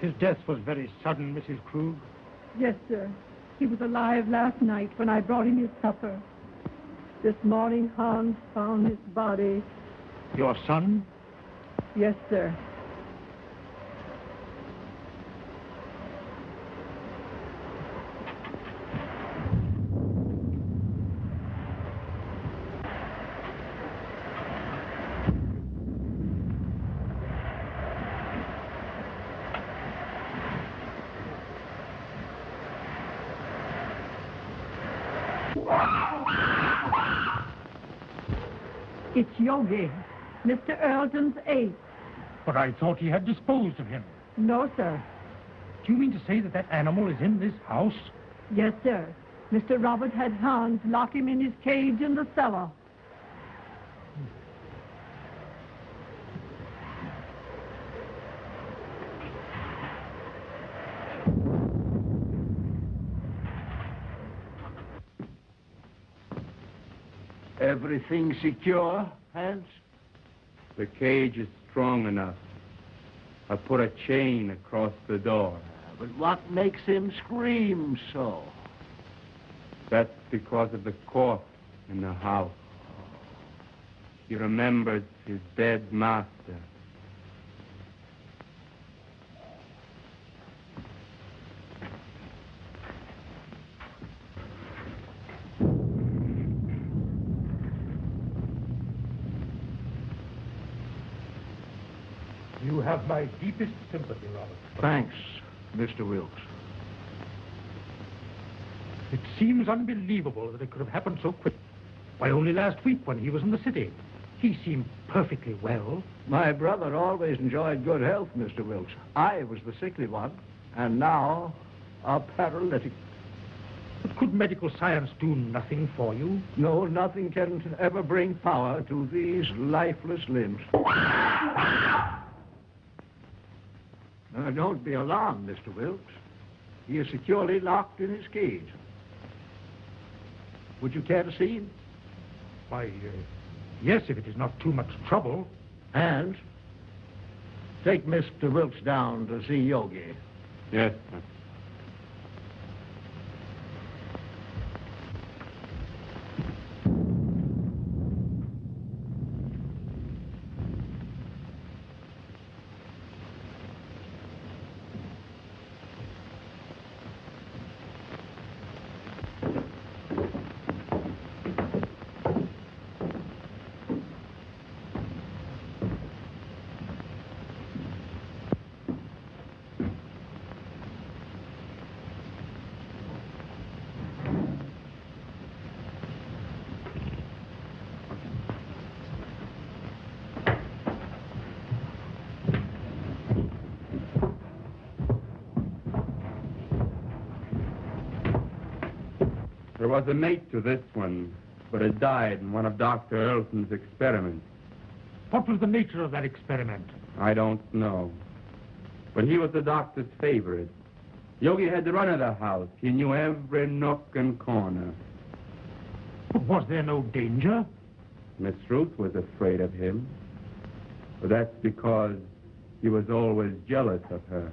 His death was very sudden, Mrs. Krug. Yes, sir. He was alive last night when I brought him his supper. This morning, Hans found his body. Your son? Yes, sir. It's Yogi, Mr. Earleton's aide. But I thought he had disposed of him. No, sir. Do you mean to say that that animal is in this house? Yes, sir. Mr. Robert had Hans lock him in his cage in the cellar. Everything secure, Hans? The cage is strong enough. I put a chain across the door. But what makes him scream so? That's because of the corpse in the house. He remembers his dead master. You have my deepest sympathy, Robert. Thanks, Mr. Wilkes. It seems unbelievable that it could have happened so quick. Why, only last week when he was in the city. He seemed perfectly well. My brother always enjoyed good health, Mr. Wilkes. I was the sickly one, and now a paralytic. But could medical science do nothing for you? No, nothing can ever bring power to these lifeless limbs. Don't be alarmed, Mr. Wilkes. He is securely locked in his cage. Would you care to see him? Why, yes, if it is not too much trouble. And take Mr. Wilkes down to see Yogi. Yes, sir. There was a mate to this one, but it died in one of Dr. Earleton's experiments. What was the nature of that experiment? I don't know. But he was the doctor's favorite. Yogi had the run of the house. He knew every nook and corner. But was there no danger? Miss Ruth was afraid of him. But that's because he was always jealous of her.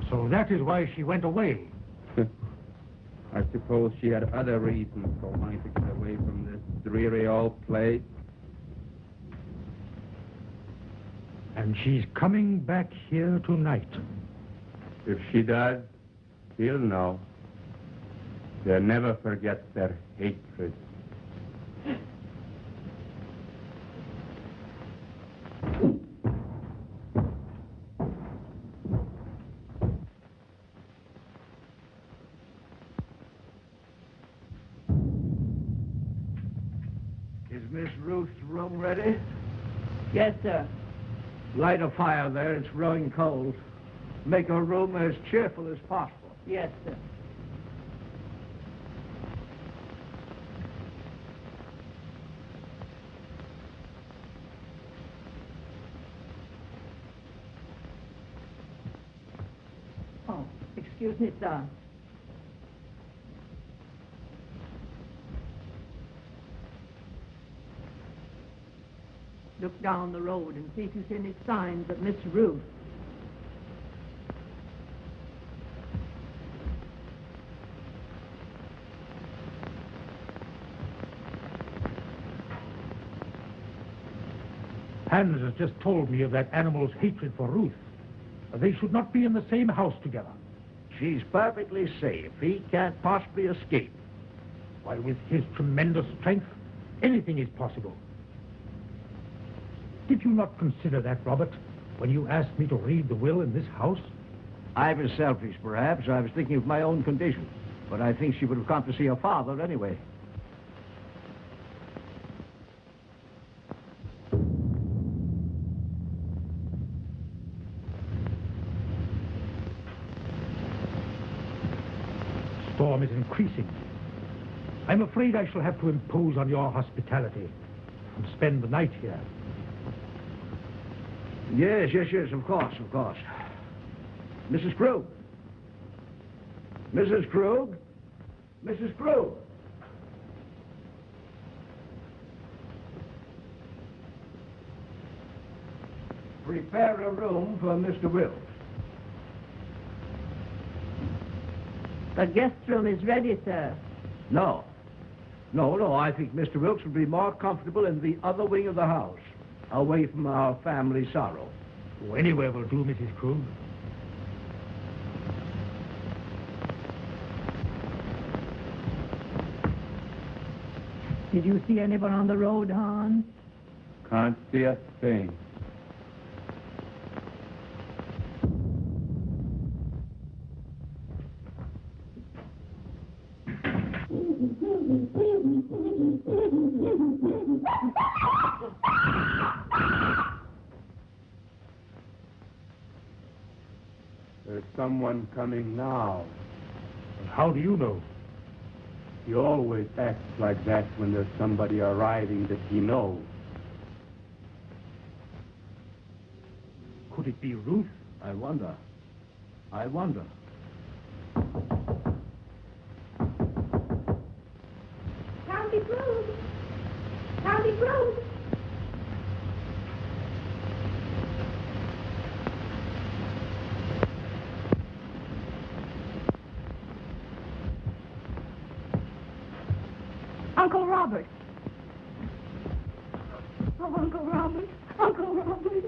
So that is why she went away. I suppose she had other reasons for wanting to get away from this dreary old place. And she's coming back here tonight. If she does, he'll know. They'll never forget their hatred. Is Miss Ruth's room ready? Yes, sir. Light a fire there. It's growing cold. Make her room as cheerful as possible. Yes, sir. Oh, excuse me, sir. Look down the road and see if you see any signs of Miss Ruth. Hans has just told me of that animal's hatred for Ruth. They should not be in the same house together. She's perfectly safe. He can't possibly escape. While with his tremendous strength, anything is possible. Did you not consider that, Robert, when you asked me to read the will in this house? I was selfish, perhaps. I was thinking of my own condition. But I think she would have come to see her father anyway. Storm is increasing. I'm afraid I shall have to impose on your hospitality and spend the night here. Yes, of course. Mrs. Krug. Mrs. Krug? Mrs. Krug? Prepare a room for Mr. Wilkes. The guest room is ready, sir. No, I think Mr. Wilkes would be more comfortable in the other wing of the house, away from our family sorrow. Oh, anywhere will do, Mrs. Krug. Did you see anyone on the road, Hans? Can't see a thing. There's someone coming now. How do you know? He always acts like that when there's somebody arriving that he knows. Could it be Ruth? I wonder. County Road! County Road! Uncle Robert! Oh, Uncle Robert! Uncle Robert!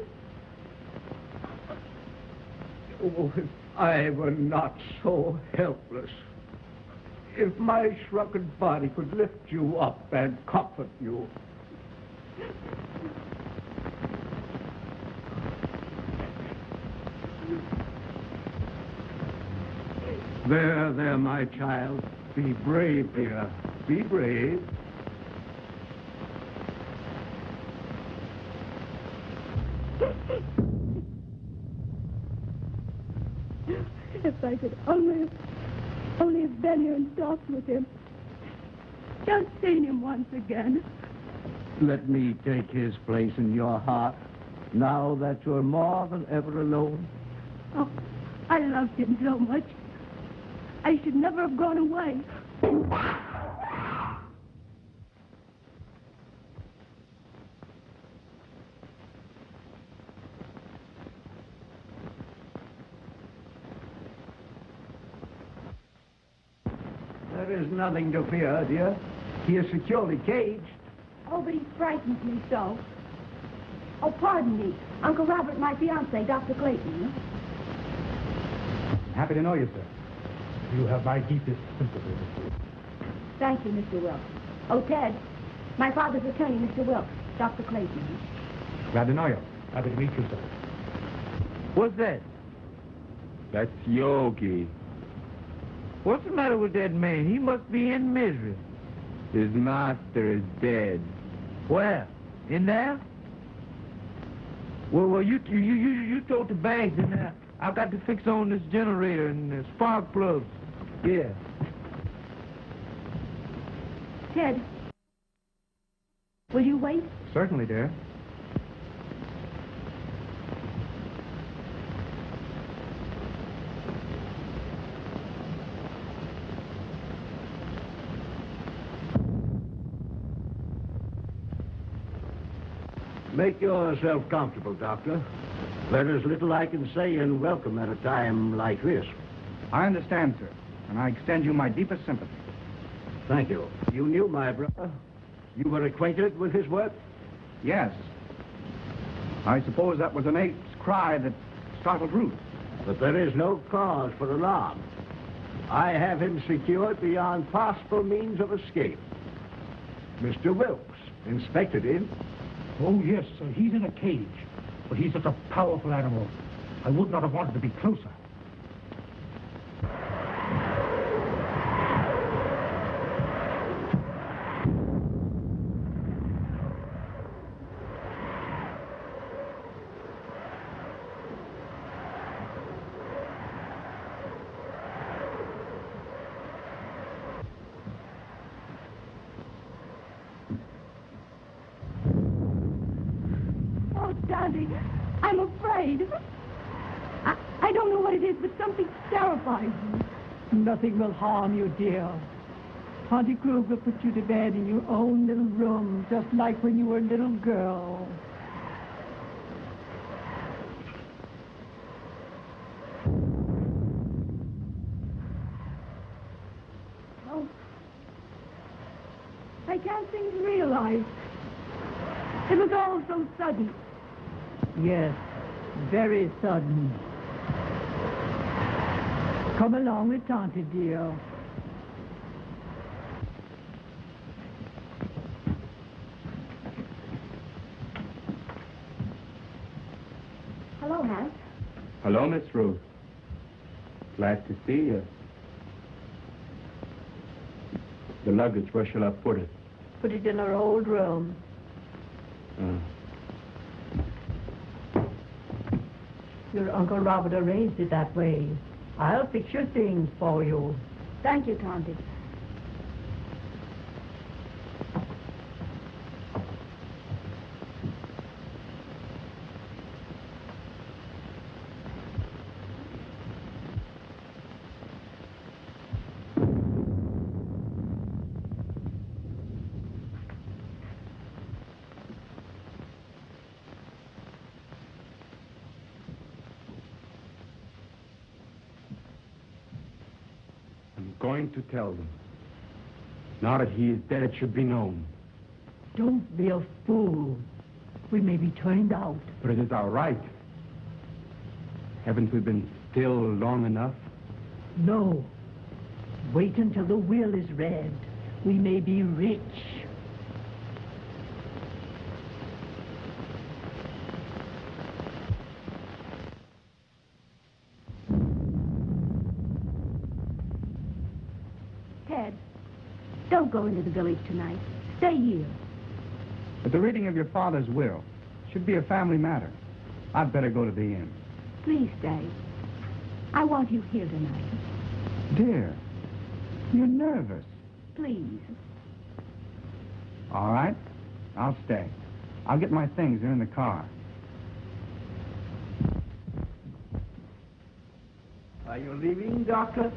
Oh, if I were not so helpless. If my shrunken body could lift you up and comfort you. There, my child. Be brave, dear. Be brave. If I could only have been here and talked with him. Just seen him once again. Let me take his place in your heart, now that you're more than ever alone. Oh, I loved him so much. I should never have gone away. There is nothing to fear, dear. He is securely caged. Oh, but he frightens me so. Oh, pardon me. Uncle Robert, my fiancé, Dr. Clayton. Happy to know you, sir. You have my deepest sympathy. Thank you, Mr. Wilkes. Oh, Ted, my father's attorney, Mr. Wilkes, Dr. Clayton. Glad to know you. Happy to meet you, sir. What's that? That's Yogi. What's the matter with that man? He must be in misery. His master is dead. Where? In there? Well, you throw the bags in there. I've got to fix on this generator and the spark plugs. Yeah. Ted, will you wait? Certainly, dear. Make yourself comfortable, Doctor. There is little I can say in welcome at a time like this. I understand, sir, and I extend you my deepest sympathy. Thank you. You knew my brother. You were acquainted with his work? Yes. I suppose that was an ape's cry that startled Ruth. But there is no cause for alarm. I have him secured beyond possible means of escape. Mr. Wilkes inspected him. Oh, yes, sir. He's in a cage. But he's such a powerful animal. I would not have wanted to be closer. Oh, Daddy, I'm afraid. I don't know what it is, but something terrifies me. Nothing will harm you, dear. Auntie Kruger put you to bed in your own little room, just like when you were a little girl. Oh, I can't seem to realize. It was all so sudden. Yes, very sudden. Come along with Tante, dear. Hello, Hank. Hello, Miss Ruth. Glad to see you. The luggage, where shall I put it? Put it in our old room. Your Uncle Robert arranged it that way. I'll fix your things for you. Thank you, Tante. Going to tell them. Now that he is dead, it should be known. Don't be a fool. We may be turned out. But it is our right. Haven't we been still long enough? No. Wait until the will is read. We may be rich. Ted, don't go into the village tonight. Stay here. But the reading of your father's will should be a family matter. I'd better go to the inn. Please stay. I want you here tonight. Dear, you're nervous. Please. All right, I'll stay. I'll get my things. They're in the car. Are you leaving, Doctor?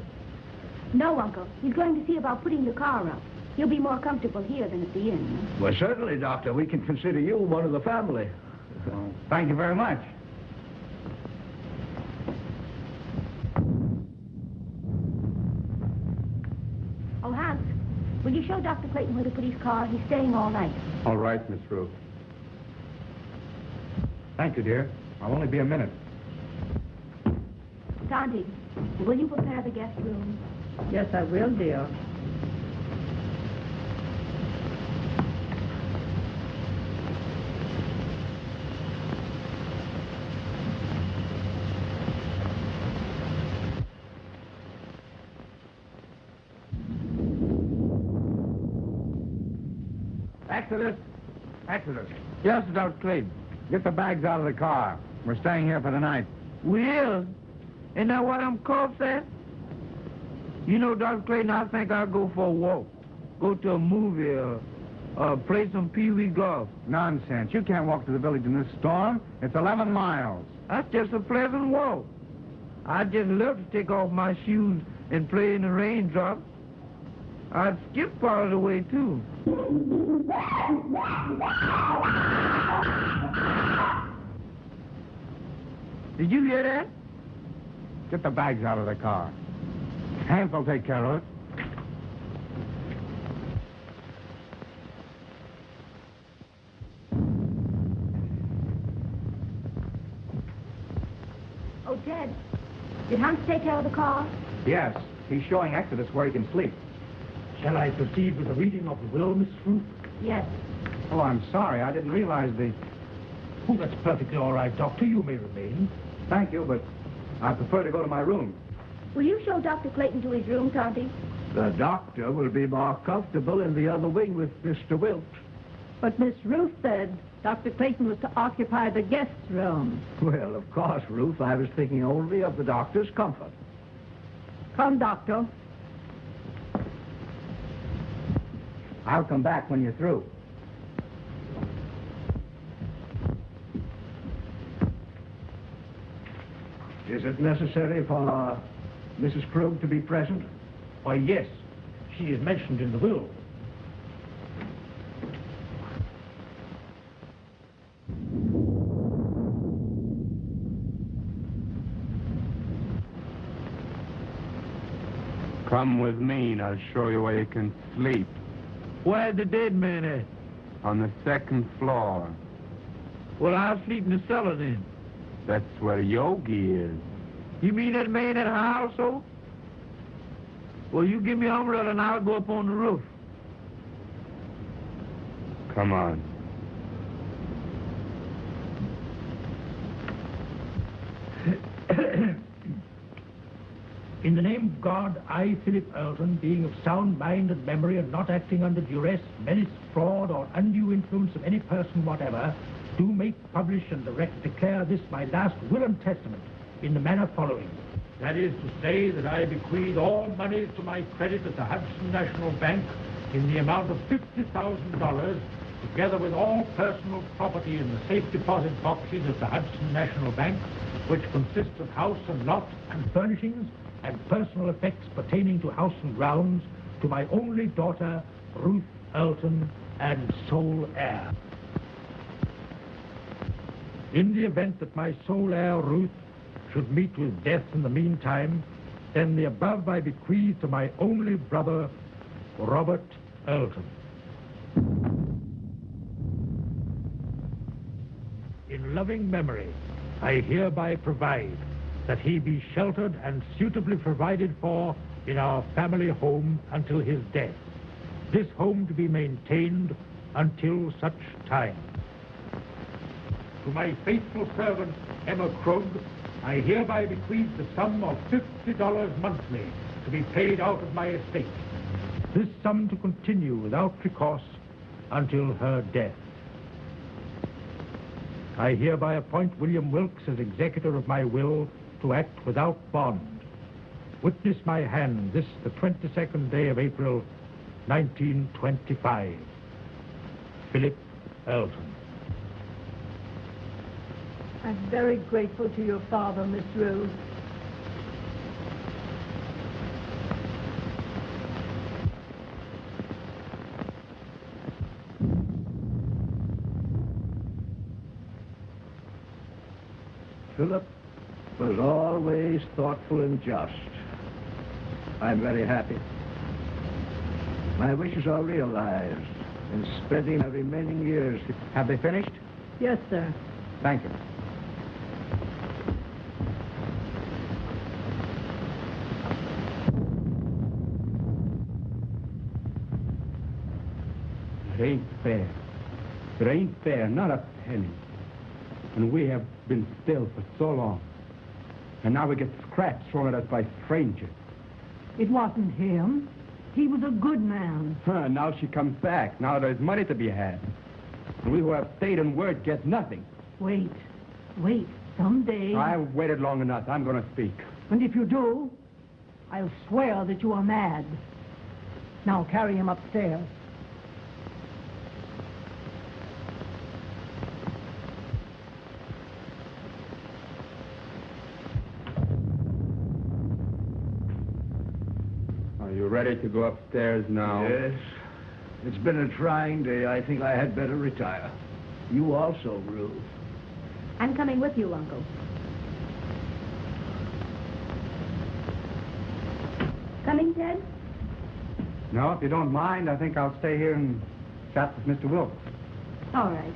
No, Uncle. He's going to see about putting the car up. You'll be more comfortable here than at the inn. Well, certainly, Doctor. We can consider you one of the family. Well, thank you very much. Oh, Hans, will you show Dr. Clayton where to put his car? He's staying all night. All right, Miss Ruth. Thank you, dear. I'll only be a minute. Tante, will you prepare the guest room? Yes, I will, dear. Exodus. Yes, Dr. Clayton. Get the bags out of the car. We're staying here for the night. Will? Isn't that what I'm called, sir? You know, Dr. Clayton, I think I'll go for a walk. Go to a movie or play some pee-wee golf. Nonsense. You can't walk to the village in this storm. It's 11 miles. That's just a pleasant walk. I'd just love to take off my shoes and play in the raindrops. I'd skip part of the way, too. Did you hear that? Get the bags out of the car. Hans will take care of it. Oh, Ted, did Hans take care of the car? Yes, he's showing Exodus where he can sleep. Shall I proceed with the reading of the will, Miss Ruth? Yes. Oh, I'm sorry. I didn't realize the... Oh, that's perfectly all right, Doctor. You may remain. Thank you, but I prefer to go to my room. Will you show Dr. Clayton to his room, Tonty? The doctor will be more comfortable in the other wing with Mr. Wilt. But Miss Ruth said Dr. Clayton was to occupy the guest room. Well, of course, Ruth, I was thinking only of the doctor's comfort. Come, Doctor. I'll come back when you're through. Is it necessary for Mrs. Krug to be present? Why, yes. She is mentioned in the will. Come with me and I'll show you where you can sleep. Where's the dead man at? On the second floor. Well, I'll sleep in the cellar then. That's where Yogi is. You mean that man at her household? Well, you give me an umbrella and I'll go up on the roof. Come on. In the name of God, I, Philip Elton, being of sound mind and memory and not acting under duress, menace, fraud, or undue influence of any person whatever, do make, publish, and direct declare this my last will and testament in the manner following. That is to say that I bequeath all monies to my credit at the Hudson National Bank in the amount of $50,000, together with all personal property in the safe deposit boxes of the Hudson National Bank, which consists of house and lot and furnishings and personal effects pertaining to house and grounds, to my only daughter, Ruth Elton, and sole heir. In the event that my sole heir, Ruth, should meet with death in the meantime, then the above I bequeath to my only brother, Robert Elton. In loving memory, I hereby provide that he be sheltered and suitably provided for in our family home until his death. This home to be maintained until such time. To my faithful servant, Emma Krug, I hereby bequeath the sum of $50 monthly to be paid out of my estate. This sum to continue without recourse until her death. I hereby appoint William Wilkes as executor of my will to act without bond. Witness my hand this the 22nd day of April, 1925. Philip Elton. I'm very grateful to your father, Miss Rose. Philip was always thoughtful and just. I'm very happy. My wishes are realized in spending the remaining years. Have they finished? Yes, sir. Thank you. It ain't fair. It ain't fair, not a penny. And we have been still for so long. And now we get scraps thrown at us by strangers. It wasn't him. He was a good man. Now she comes back. Now there's money to be had. And we who have stayed in word get nothing. Wait. Someday. I've waited long enough. I'm going to speak. And if you do, I'll swear that you are mad. Now carry him upstairs. Are you ready to go upstairs now? Yes. It's been a trying day. I think I had better retire. You also, Ruth. I'm coming with you, Uncle. Coming, Ted? No, if you don't mind, I think I'll stay here and chat with Mr. Wilkes. All right.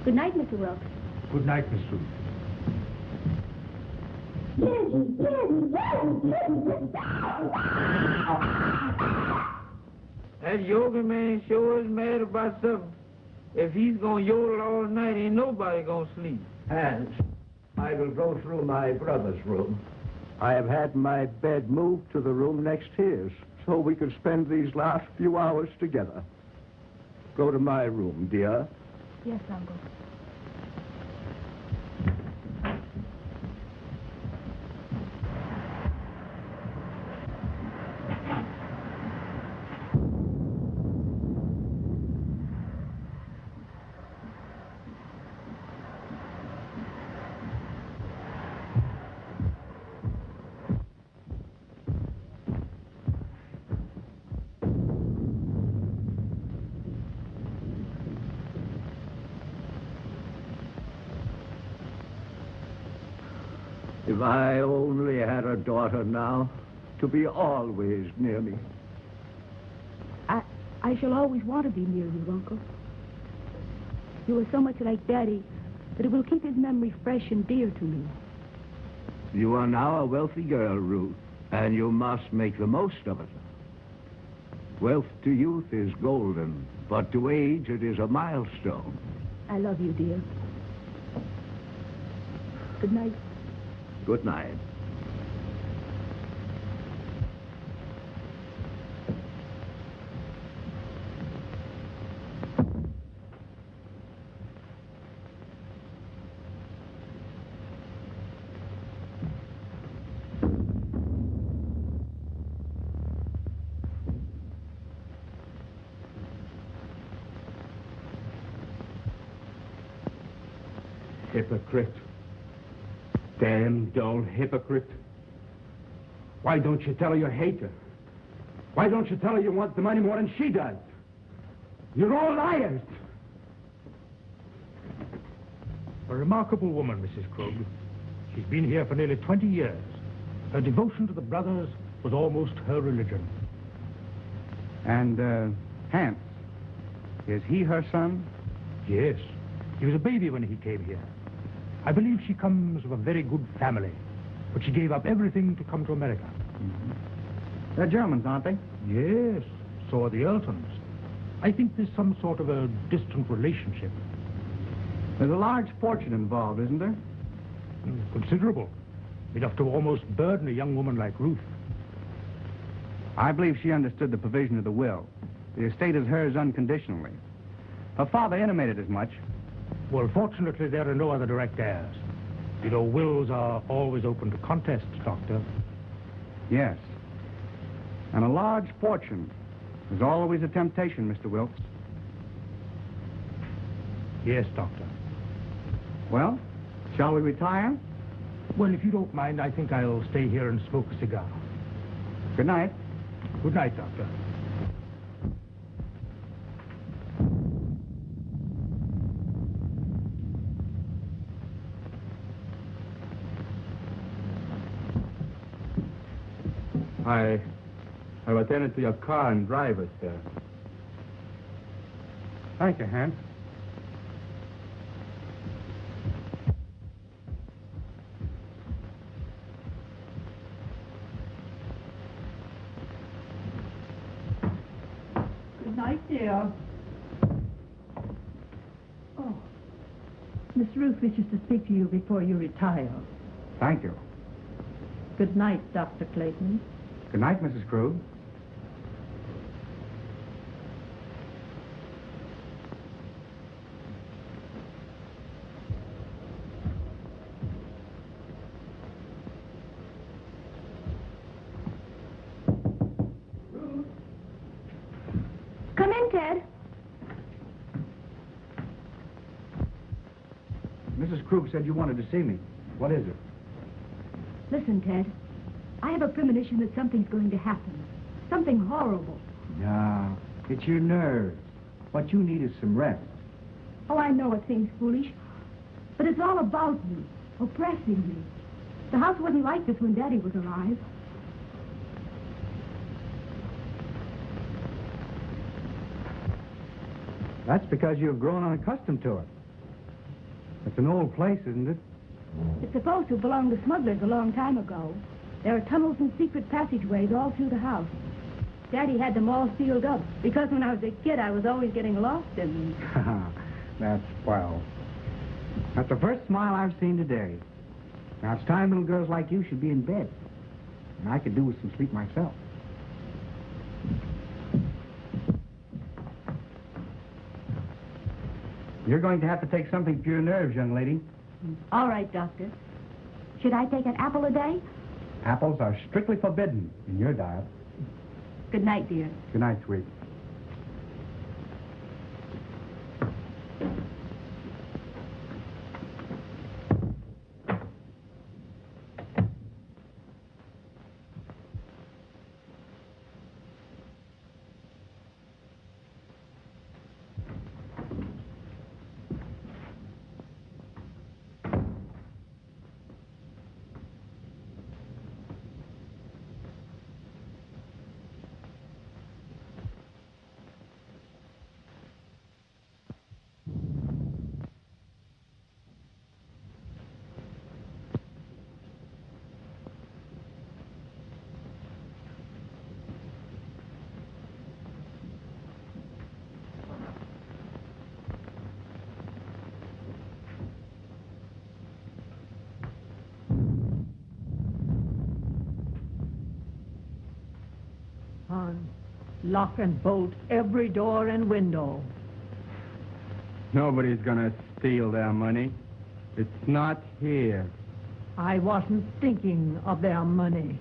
Good night, Mr. Wilkes. Good night, Miss Ruth. That yoga man sure is mad about something. If he's gonna yodel all night, ain't nobody gonna sleep. Hans, I will go through my brother's room. I have had my bed moved to the room next his, so we could spend these last few hours together. Go to my room, dear. Yes, Uncle. If I only had a daughter now, to be always near me. I shall always want to be near you, Uncle. You are so much like Daddy that it will keep his memory fresh and dear to me. You are now a wealthy girl, Ruth, and you must make the most of it. Wealth to youth is golden, but to age it is a milestone. I love you, dear. Good night. Good night. Hypocrite. Damn dull hypocrite. Why don't you tell her you hate her? Why don't you tell her you want the money more than she does? You're all liars. A remarkable woman, Mrs. Krug. She's been here for nearly 20 years. Her devotion to the brothers was almost her religion. And, Hans, is he her son? Yes. He was a baby when he came here. I believe she comes of a very good family, but she gave up everything to come to America. Mm-hmm. They're Germans, aren't they? Yes, so are the Eltons. I think there's some sort of a distant relationship. There's a large fortune involved, isn't there? Considerable. Enough to almost burden a young woman like Ruth. I believe she understood the provision of the will. The estate is hers unconditionally. Her father intimated as much. Well, fortunately, there are no other direct heirs. You know, wills are always open to contest, Doctor. Yes. And a large fortune is always a temptation, Mr. Wilkes. Yes, Doctor. Well, shall we retire? Well, if you don't mind, I think I'll stay here and smoke a cigar. Good night. Good night, Doctor. I've attended to your car and drive it, sir. Thank you, Hans. Good night, dear. Oh, Miss Ruth wishes to speak to you before you retire. Thank you. Good night, Dr. Clayton. Good night, Mrs. Krug. Come in, Ted. Mrs. Krug said you wanted to see me. What is it? Listen, Ted. I have a premonition that something's going to happen. Something horrible. No, it's your nerves. What you need is some rest. Oh, I know it seems foolish, but it's all about me, oppressing me. The house wasn't like this when Daddy was alive. That's because you've grown unaccustomed to it. It's an old place, isn't it? It's supposed to belong to smugglers a long time ago. There are tunnels and secret passageways all through the house. Daddy had them all sealed up because when I was a kid, I was always getting lost in them. That's swell. That's the first smile I've seen today. Now, it's time little girls like you should be in bed. And I could do with some sleep myself. You're going to have to take something for your nerves, young lady. All right, Doctor. Should I take an apple a day? Apples are strictly forbidden in your diet. Good night, dear. Good night, sweet. Lock and bolt every door and window. Nobody's gonna steal their money. It's not here. I wasn't thinking of their money.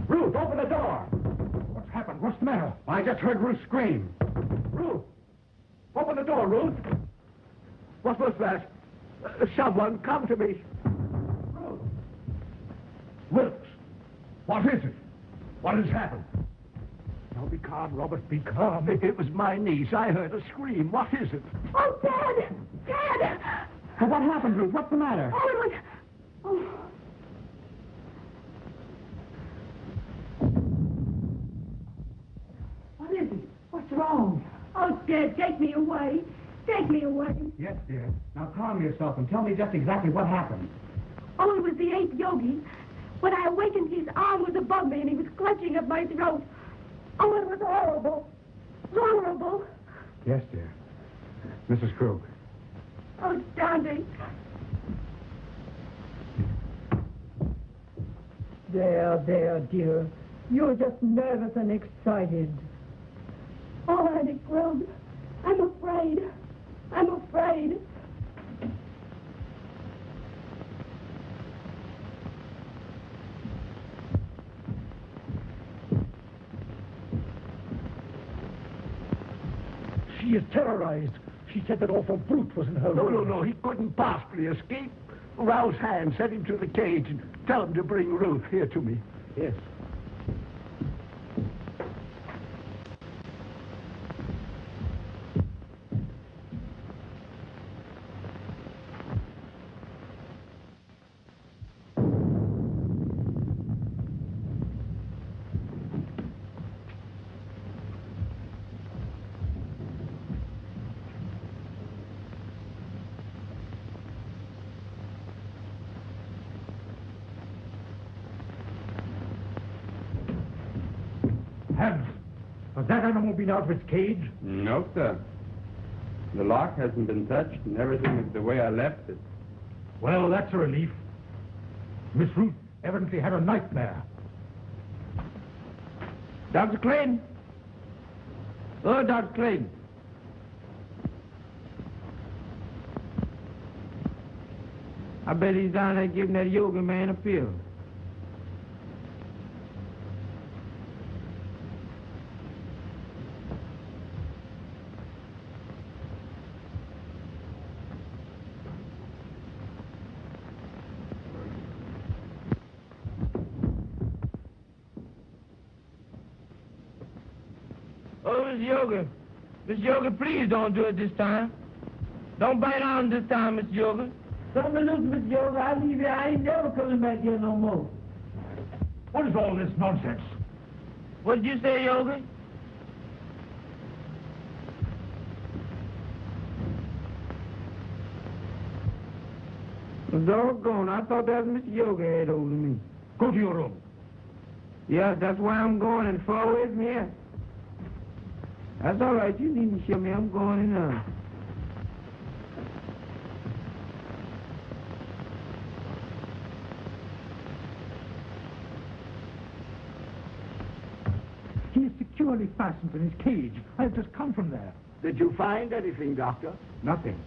Ruth, open the door! What's happened? What's the matter? I just heard Ruth scream. Ruth! Open the door, Ruth! What was that? Someone come to me. Ruth! Wilkes! What is it? What has happened? Now, be calm, Robert, be calm. It was my niece. I heard a scream. What is it? Oh, Dad! Dad! Well, what happened, Ruth? What's the matter? Oh, it was... Oh. What is it? What's wrong? Oh, Dad, take me away. Take me away. Yes, dear. Now calm yourself and tell me just exactly what happened. Oh, it was the 8th yogi. When I awakened, his arm was above me, and he was clutching at my throat. Oh, it was horrible. Horrible. Yes, dear. Mrs. Krug. Oh, Daddy. There, dear. You're just nervous and excited. Oh, Auntie Krug, I'm afraid. I'm afraid. She is terrorized. She said that awful brute was in her room. No, he couldn't possibly escape. Rouse Hand, send him to the cage and tell him to bring Ruth here to me. Yes. Hans, has that animal been out of its cage? No, sir. The lock hasn't been touched, and everything is the way I left it. Well, that's a relief. Miss Ruth evidently had a nightmare. Dr. Clayton? Oh, Dr. Clayton. I bet he's down there giving that yoga man a pill. Oh, Miss Yoga. Miss Yoga, please don't do it this time. Don't bite on this time, Miss Yoga. Tell me, look, Miss Yoga, I leave you. I ain't never coming back here no more. What is all this nonsense? What did you say, Yoga? Doggone, I thought that was Mr. Yoga had hold of me. Go to your room. Yeah, that's why I'm going and far away from here. That's all right. You needn't show me. I'm going in now. He is securely fastened in his cage. I've just come from there. Did you find anything, Doctor? Nothing.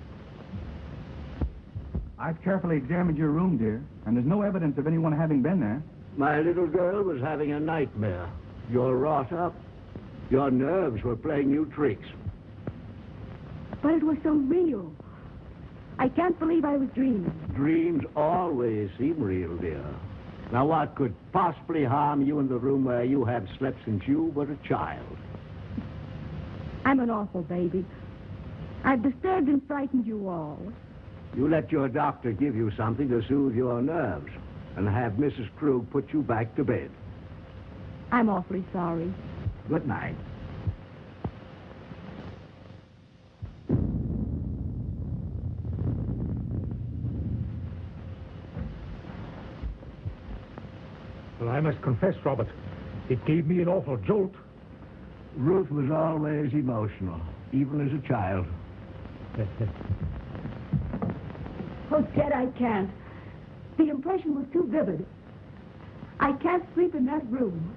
I've carefully examined your room, dear, and there's no evidence of anyone having been there. My little girl was having a nightmare. You're wrought up. Your nerves were playing you tricks. But it was so real. I can't believe I was dreaming. Dreams always seem real, dear. Now, what could possibly harm you in the room where you have slept since you were a child? I'm an awful baby. I've disturbed and frightened you all. You let your doctor give you something to soothe your nerves and have Mrs. Krug put you back to bed. I'm awfully sorry. Good night. Well, I must confess, Robert, it gave me an awful jolt. Ruth was always emotional, even as a child. Oh, Ted, I can't. The impression was too vivid. I can't sleep in that room.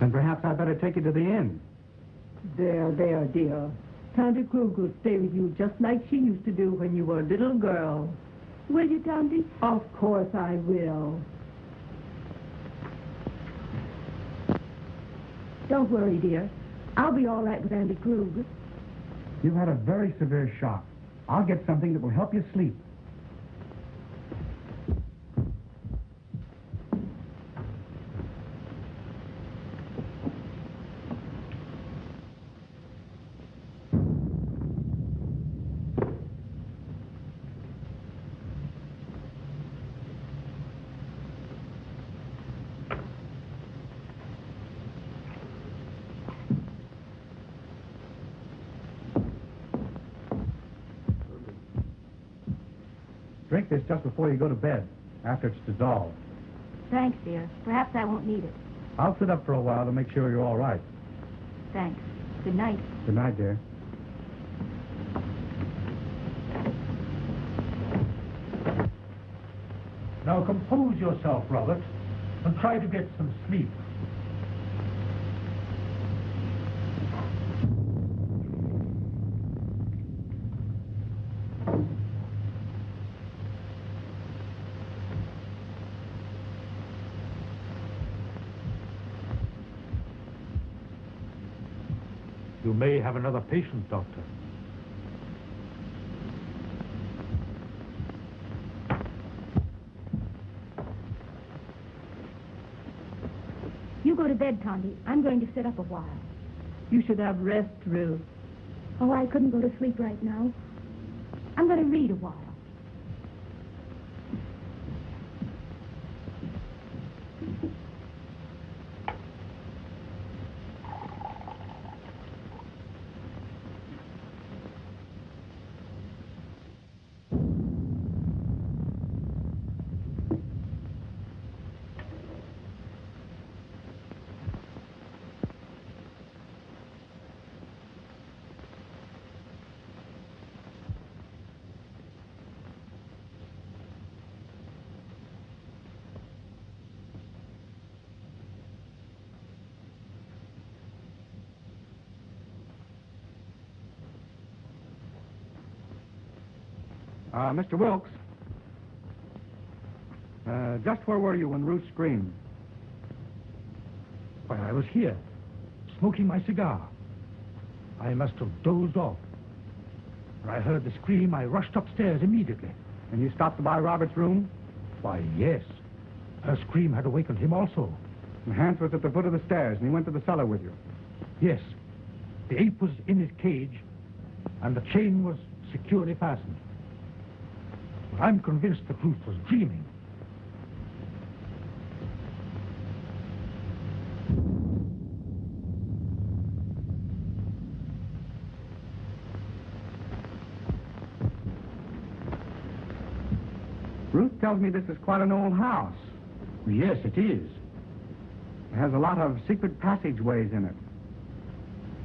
Then perhaps I'd better take you to the inn. There, dear. Tante Krug will stay with you just like she used to do when you were a little girl. Will you, Tante? Of course I will. Don't worry, dear. I'll be all right with Auntie Krug. You've had a very severe shock. I'll get something that will help you sleep. Drink this just before you go to bed, after it's dissolved. Thanks, dear. Perhaps I won't need it. I'll sit up for a while to make sure you're all right. Thanks. Good night. Good night, dear. Now compose yourself, Robert. and try to get some sleep. You may have another patient, Doctor. You go to bed, Tondy. I'm going to sit up a while. You should have rest, Ruth. Oh, I couldn't go to sleep right now. I'm going to read a while. Mr. Wilkes, just where were you when Ruth screamed? Why, I was here, smoking my cigar. I must have dozed off. When I heard the scream, I rushed upstairs immediately. And you stopped by Robert's room? Why, yes. Her scream had awakened him also. And Hans was at the foot of the stairs, and he went to the cellar with you. Yes. The ape was in his cage, and the chain was securely fastened. But I'm convinced that Ruth was dreaming. Ruth tells me this is quite an old house. Yes, it is. It has a lot of secret passageways in it.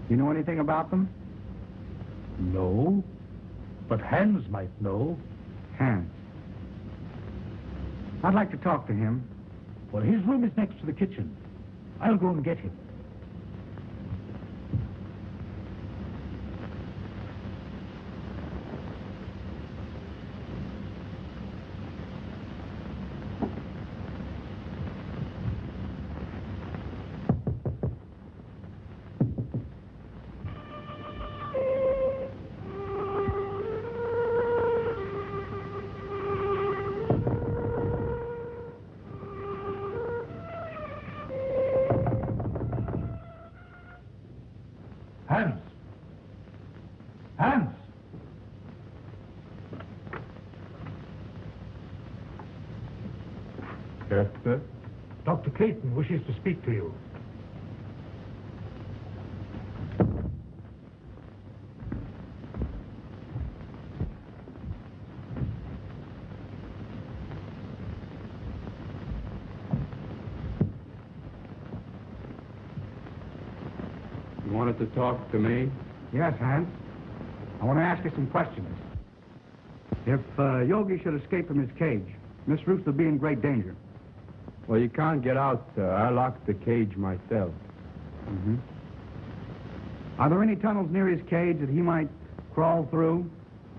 You know anything about them? No, but Hans might know. Hans. I'd like to talk to him. Well, his room is next to the kitchen. I'll go and get him. Hans! Hans! Yes, sir? Dr. Clayton wishes to speak to you. You wanted to talk to me? Yes, Hans. I want to ask you some questions. If Yogi should escape from his cage, Miss Ruth would be in great danger. Well, you can't get out, sir. I locked the cage myself. Mm-hmm. Are there any tunnels near his cage that he might crawl through?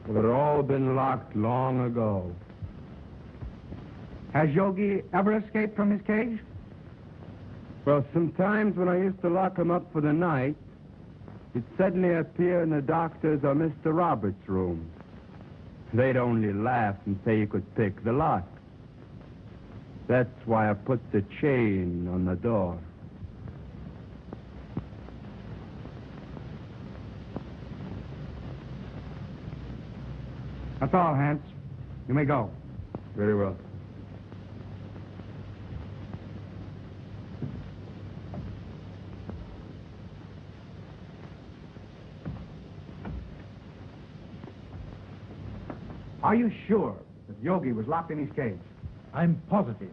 Well, they've all been locked long ago. Has Yogi ever escaped from his cage? Well, sometimes when I used to lock him up for the night, he'd suddenly appear in the doctor's or Mr. Roberts' room. They'd only laugh and say he could pick the lock. That's why I put the chain on the door. That's all, Hans. You may go. Very well. Are you sure that Yogi was locked in his cage? I'm positive.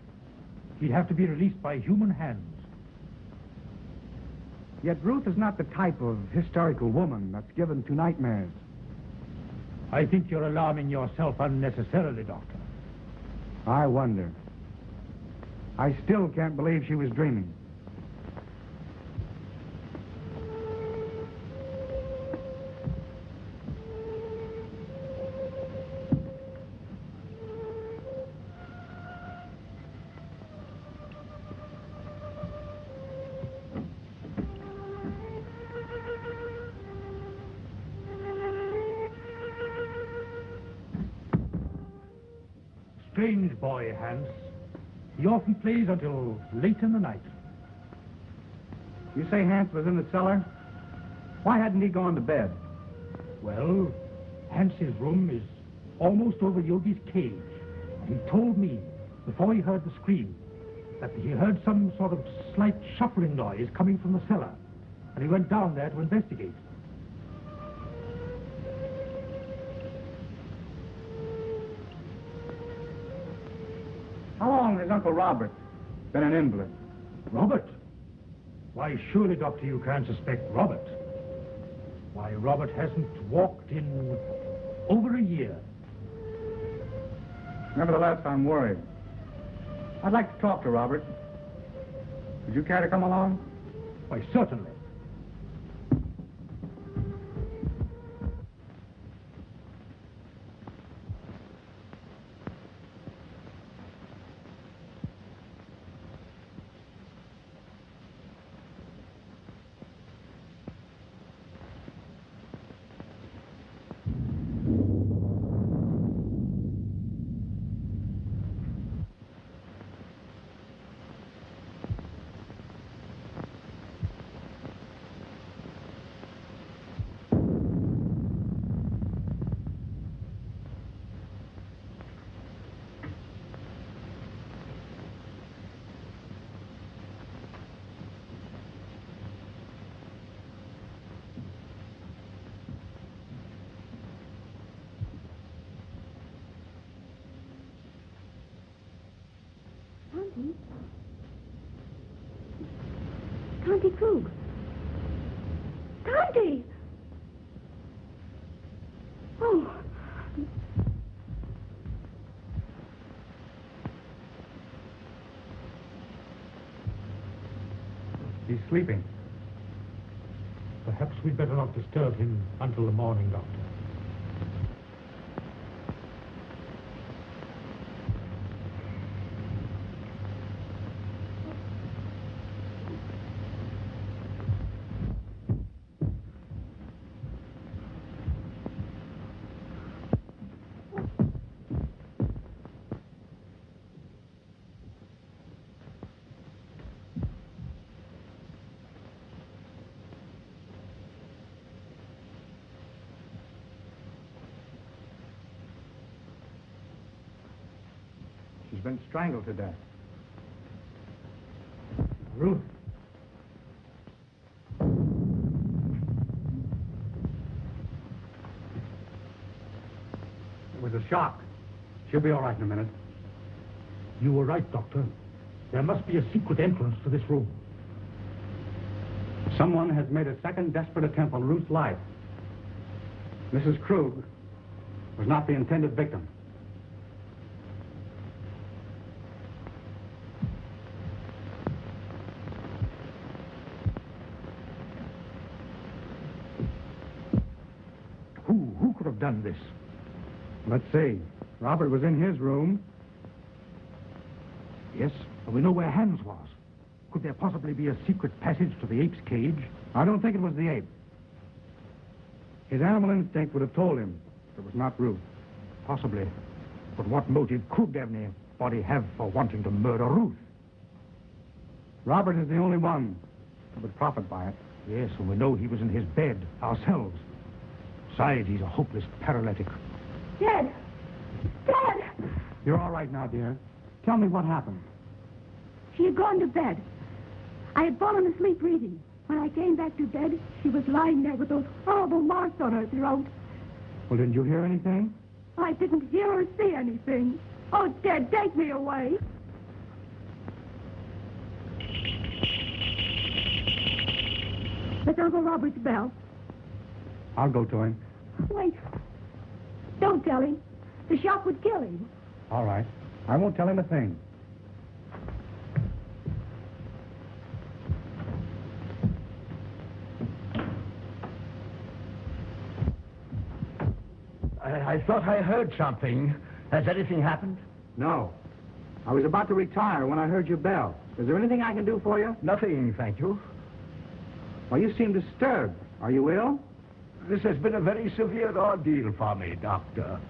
He'd have to be released by human hands. Yet Ruth is not the type of hysterical woman that's given to nightmares. I think you're alarming yourself unnecessarily, Doctor. I wonder. I still can't believe she was dreaming. Strange boy, Hans. He often plays until late in the night. You say Hans was in the cellar? Why hadn't he gone to bed? Well, Hans's room is almost over Yogi's cage. And he told me, before he heard the scream, that he heard some sort of slight shuffling noise coming from the cellar. And he went down there to investigate. How long has Uncle Robert been an invalid? Robert? Why, surely, Doctor, you can't suspect Robert. Why, Robert hasn't walked in over a year. Nevertheless, I'm worried. I'd like to talk to Robert. Would you care to come along? Why, certainly. Conti Krug. Conti! Oh. He's sleeping. Perhaps we'd better not disturb him until the morning, Doctor. She's been strangled to death. Ruth. It was a shock. She'll be all right in a minute. You were right, Doctor. There must be a secret entrance to this room. Someone has made a second desperate attempt on Ruth's life. Mrs. Krug was not the intended victim. Who could have done this? Let's see. Robert was in his room. Yes, but we know where Hans was. Could there possibly be a secret passage to the ape's cage? I don't think it was the ape. His animal instinct would have told him it was not Ruth. Possibly. But what motive could anybody have for wanting to murder Ruth? Robert is the only one who would profit by it. Yes, and we know he was in his bed ourselves. Besides, he's a hopeless paralytic. Dad! Dad! You're all right now, dear. Tell me what happened. She had gone to bed. I had fallen asleep reading. When I came back to bed, she was lying there with those horrible marks on her throat. Well, didn't you hear anything? I didn't hear or see anything. Oh, Dad, take me away. It's Uncle Robert's bell. I'll go to him. Wait. Don't tell him. The shock would kill him. All right. I won't tell him a thing. I thought I heard something. Has anything happened? No. I was about to retire when I heard your bell. Is there anything I can do for you? Nothing, thank you. Well, you seem disturbed. Are you ill? This has been a very severe ordeal for me, Doctor.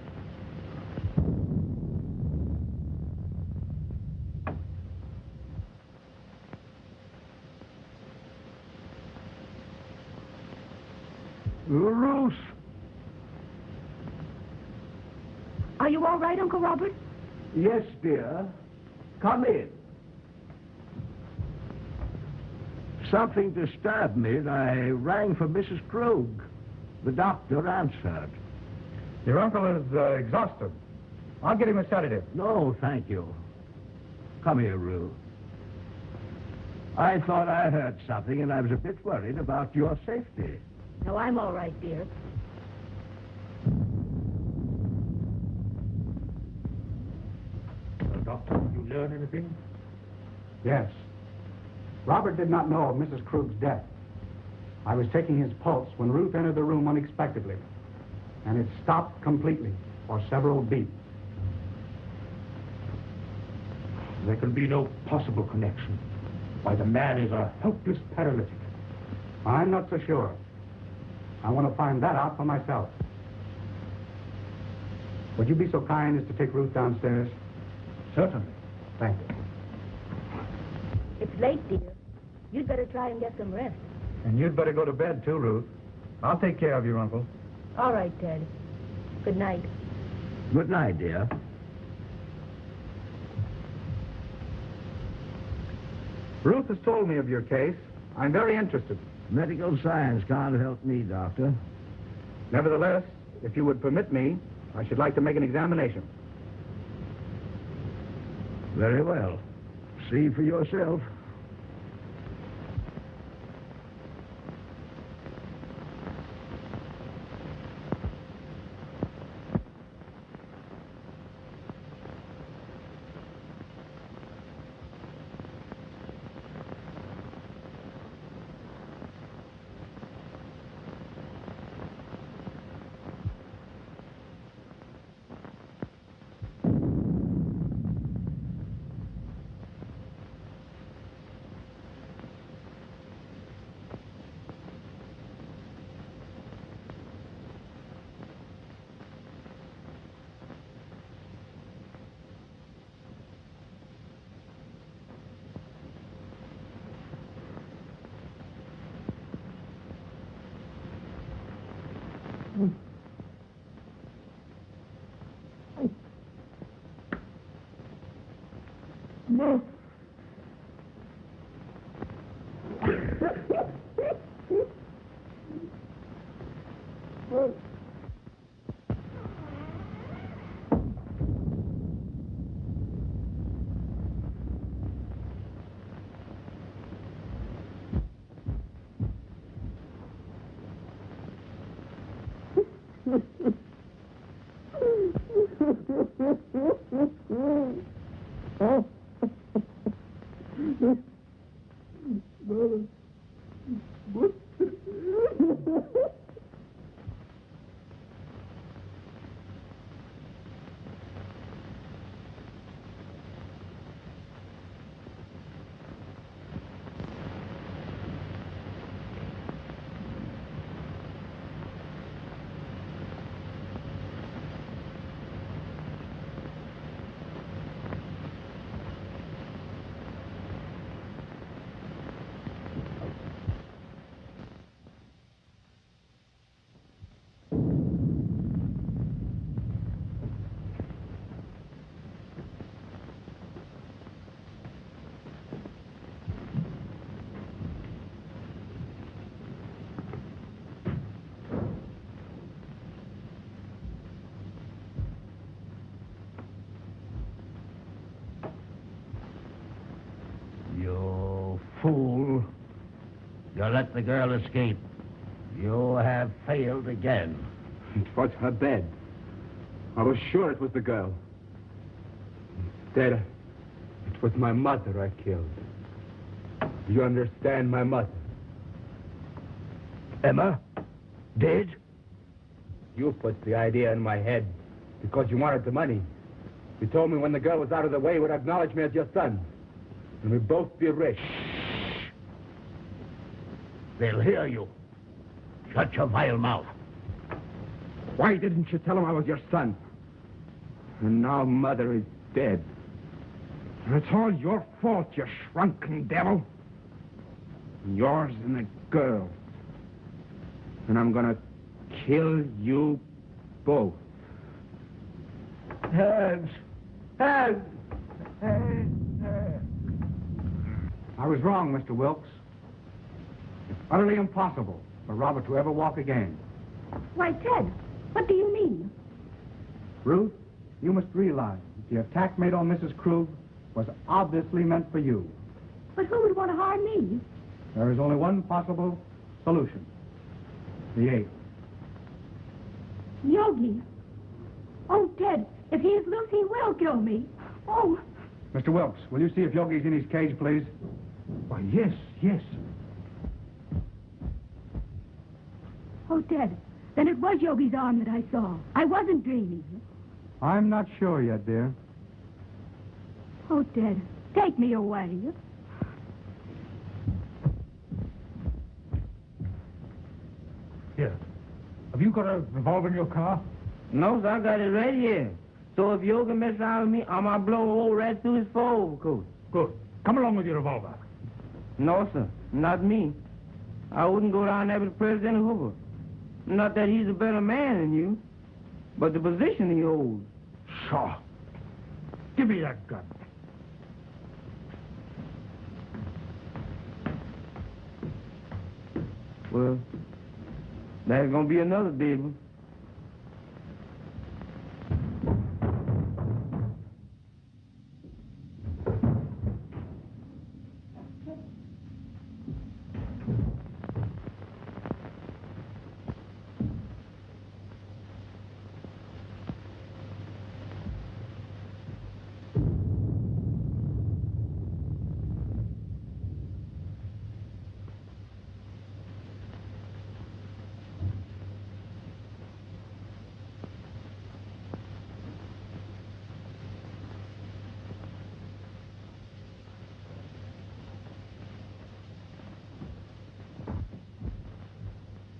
Ruth! Are you all right, Uncle Robert? Yes, dear. Come in. Something disturbed me, and I rang for Mrs. Krug. The doctor answered. Your uncle is exhausted. I'll get him a sedative. No, thank you. Come here, Ruth. I thought I heard something, and I was a bit worried about your safety. No, I'm all right, dear. Doctor, did you learn anything? Yes. Robert did not know of Mrs. Krug's death. I was taking his pulse when Ruth entered the room unexpectedly, and it stopped completely for several beats. There can be no possible connection. Why, the man is a helpless paralytic. I'm not so sure. I want to find that out for myself. Would you be so kind as to take Ruth downstairs? Certainly. Thank you. It's late, dear. You'd better try and get some rest. And you'd better go to bed, too, Ruth. I'll take care of your uncle. All right, Ted. Good night. Good night, dear. Ruth has told me of your case. I'm very interested. Medical science can't help me, Doctor. Nevertheless, if you would permit me, I should like to make an examination. Very well. See for yourself. No. You fool. You let the girl escape. You have failed again. It was her bed. I was sure it was the girl. Instead, it was my mother I killed. You understand, my mother? Emma? Dead? You put the idea in my head because you wanted the money. You told me when the girl was out of the way, you would acknowledge me as your son. And we'd both be rich. They'll hear you. Shut your vile mouth. Why didn't you tell him I was your son? And now Mother is dead. And it's all your fault, you shrunken devil. Yours and the girl. And I'm gonna kill you both. Hands! Hands! I was wrong, Mr. Wilkes. It's utterly impossible for Robert to ever walk again. Why, Ted, what do you mean? Ruth, you must realize that the attack made on Mrs. Krug was obviously meant for you. But who would want to harm me? There is only one possible solution. The ape. Yogi. Oh, Ted, if he is loose, he will kill me. Oh. Mr. Wilkes, will you see if Yogi's in his cage, please? Why, yes, yes. Oh, Ted, then it was Yogi's arm that I saw. I wasn't dreaming. I'm not sure yet, dear. Oh, Ted, take me away. Here. Have you got a revolver in your car? No, sir, I got it right here. So if Yogi messes around with me, I'm gonna blow a hole right through his overcoat. Good. Come along with your revolver. No, sir, not me. I wouldn't go down there with President Hoover. Not that he's a better man than you, but the position he holds. Sure. Give me that gun. Well, there's gonna be another devil.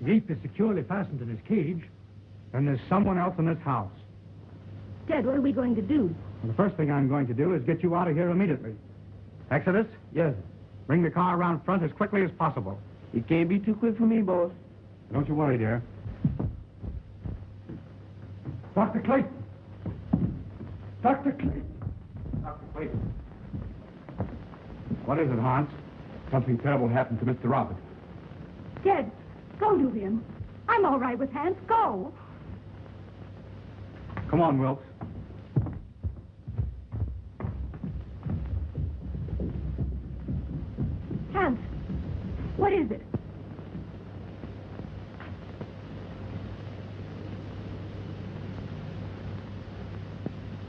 The ape is securely fastened in his cage. Then there's someone else in this house. Ted, what are we going to do? And the first thing I'm going to do is get you out of here immediately. Exodus? Yes, Bring the car around front as quickly as possible. it can't be too quick for me, boss. Don't you worry, dear. Dr. Clayton. Dr. Clayton. Dr. Clayton. What is it, Hans? Something terrible happened to Mr. Robert. Ted, go to him. I'm all right with Hans. Go. Come on, Wilkes. Hans, what is it?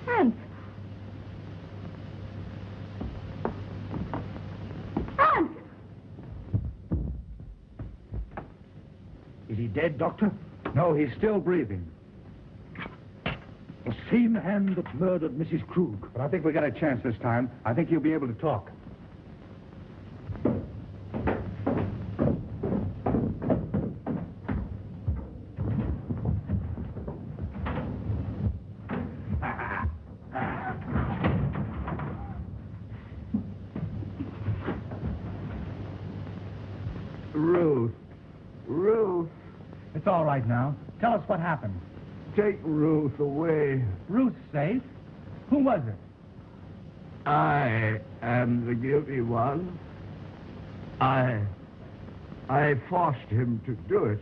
Hans. Hans! Is he dead, Doctor? No, he's still breathing. The same hand that murdered Mrs. Krug. But I think we got a chance this time. I think he'll be able to talk. Ruth, It's all right now. Tell us what happened. take Ruth away. Ruth's safe? Who was it? I am the guilty one. I forced him to do it.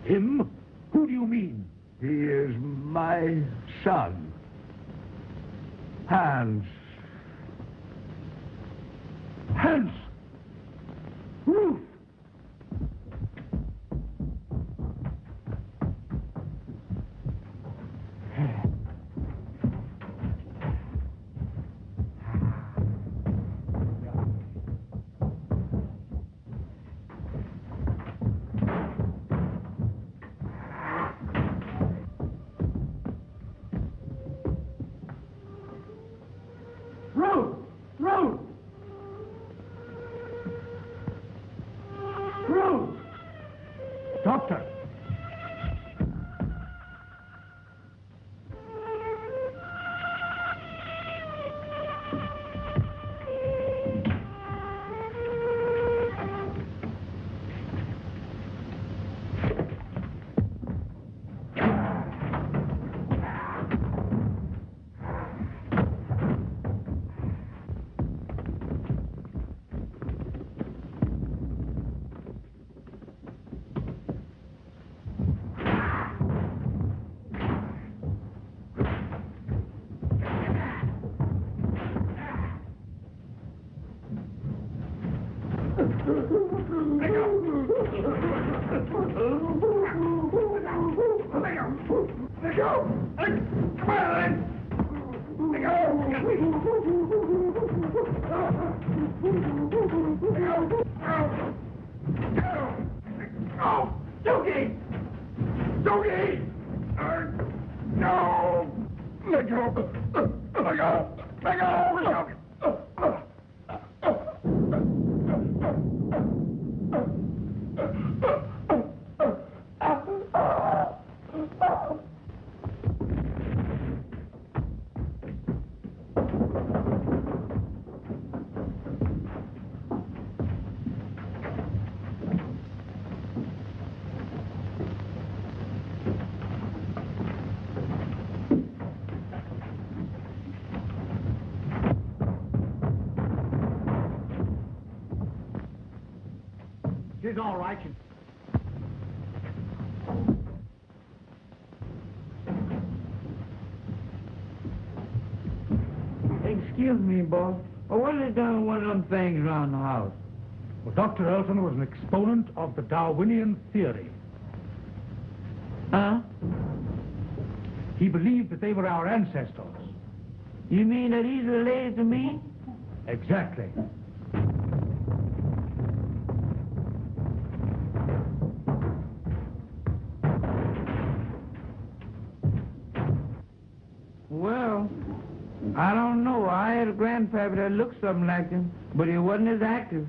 Him? Who do you mean? He is my son. Hans. Hans! Ruth! Doctor! She's all right. Excuse me, boss. What is done with one of them things around the house? Well, Dr. Elton was an exponent of the Darwinian theory. Huh? He believed that they were our ancestors. You mean that he's related to me? Exactly. Well, I don't know. I had a grandfather that looked something like him, but he wasn't as active.